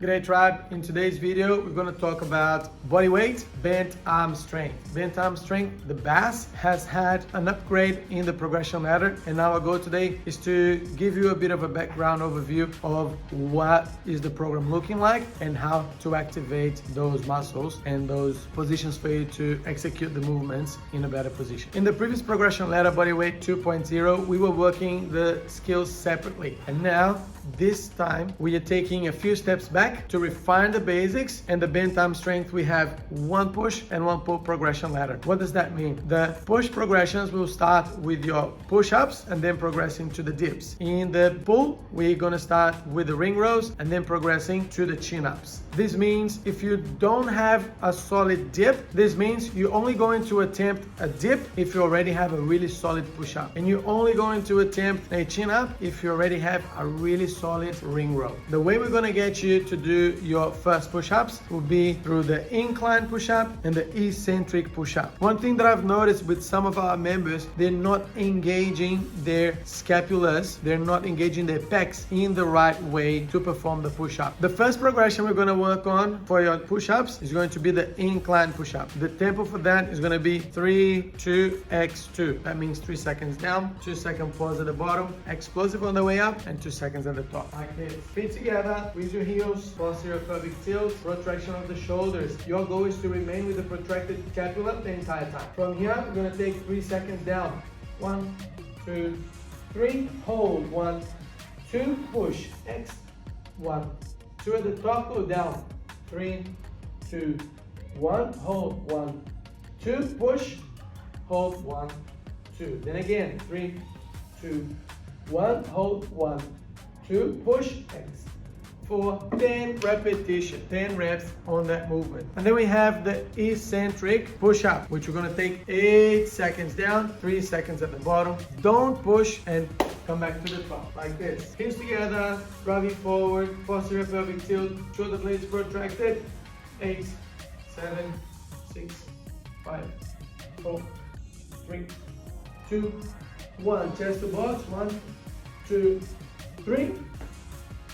Great tribe. In today's video, we're going to talk about body weight, bent arm strength. Bent arm strength, the BAS has had an upgrade in the progression ladder, and now our goal today is to give you a bit of a background overview of what is the program looking like and how to activate those muscles and those positions for you to execute the movements in a better position. In the previous progression ladder, bodyweight 2.0, we were working the skills separately, and now this time we are taking a few steps back to refine the basics. And the bent arm strength, we have one push and one pull progression ladder. What does that mean? The push progressions will start with your push-ups and then progressing to the dips. In the pull, we're going to start with the ring rows and then progressing to the chin-ups. This means if you don't have a solid dip, this means you're only going to attempt a dip if you already have a really solid push-up, and you're only going to attempt a chin-up if you already have a really solid ring row. The way we're going to get you to do your first push-ups will be through the incline push-up and the eccentric push-up. One thing that I've noticed with some of our members, they're not engaging their scapulas, they're not engaging their pecs in the right way to perform the push-up. The first progression we're going to work on for your push-ups is going to be the incline push-up. The tempo for that is going to be 3, 2, X2. That means 3 seconds down, 2 second pause at the bottom, explosive on the way up, and 2 seconds at the top. Like this. Feet together, with your heels, posterior pelvic tilt, protraction of the shoulders. Your goal is to remain with the protracted scapula the entire time. From here, we're going to take 3 seconds down. 1, 2, 3. Hold. 1, 2. Push. X. 1, 2 at the top. Go down. 3, 2, 1. Hold. 1, 2. Push. Hold. 1, 2. Then again. 3, 2, 1. Hold. 1, 2. Push. X. For 10 repetitions, 10 reps on that movement. And then we have the eccentric push-up, which we're going to take 8 seconds down, 3 seconds at the bottom. Don't push and come back to the top, like this. Heels together, driving forward, posterior pelvic tilt, shoulder blades protracted. 8, 7, 6, 5, 4, 3, 2, 1. Chest to box. 1, 2, 3.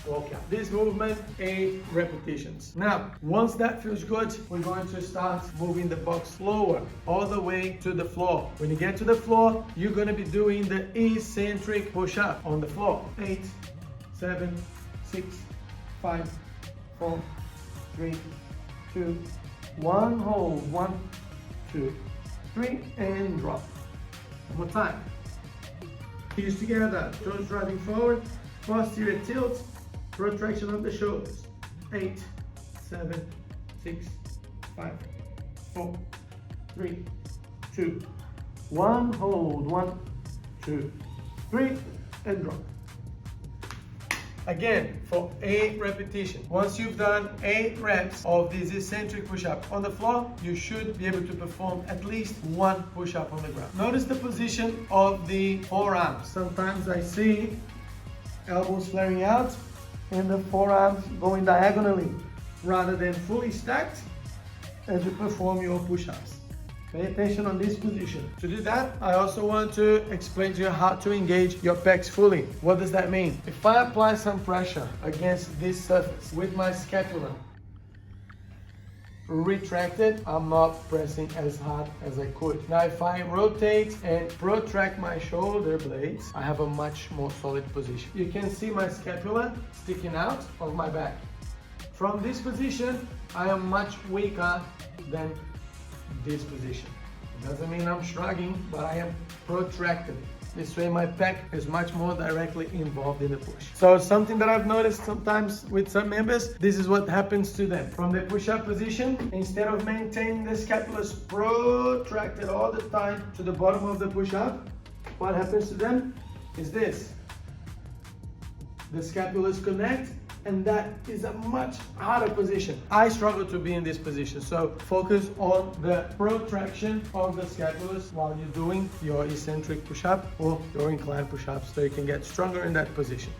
Walk out. This movement, 8 repetitions. Now, once that feels good, we're going to start moving the box slower, all the way to the floor. When you get to the floor, you're going to be doing the eccentric push-up on the floor. 8, 7, 6, 5, 4, 3, 2, 1. Hold. 1, 2, 3, and drop. One more time. Heels together, toes driving forward, posterior tilt, protraction of the shoulders. 8, 7, 6, 5, 4, 3, 2, 1. Hold. 1, 2, 3, and drop. Again, for 8 repetitions. Once you've done 8 reps of this eccentric push-up on the floor, you should be able to perform at least 1 push-up on the ground. Notice the position of the forearms. Sometimes I see elbows flaring out and the forearms going diagonally rather than fully stacked as you perform your push-ups. Pay attention on this position. To do that, I also want to explain to you how to engage your pecs fully. What does that mean? If I apply some pressure against this surface with my scapula retracted, I'm not pressing as hard as I could. Now, if I rotate and protract my shoulder blades, I have a much more solid position. You can see my scapula sticking out of my back. From this position, I am much weaker than this position. It doesn't mean I'm shrugging, but I am protracted. This way my pec is much more directly involved in the push. So something that I've noticed sometimes with some members, this is what happens to them. From the push-up position, instead of maintaining the scapulas protracted all the time to the bottom of the push-up, what happens to them is this. The scapulas connect, and that is a much harder position. I struggle to be in this position, so focus on the protraction of the scapulas while you're doing your eccentric push-up or your incline push-up so you can get stronger in that position.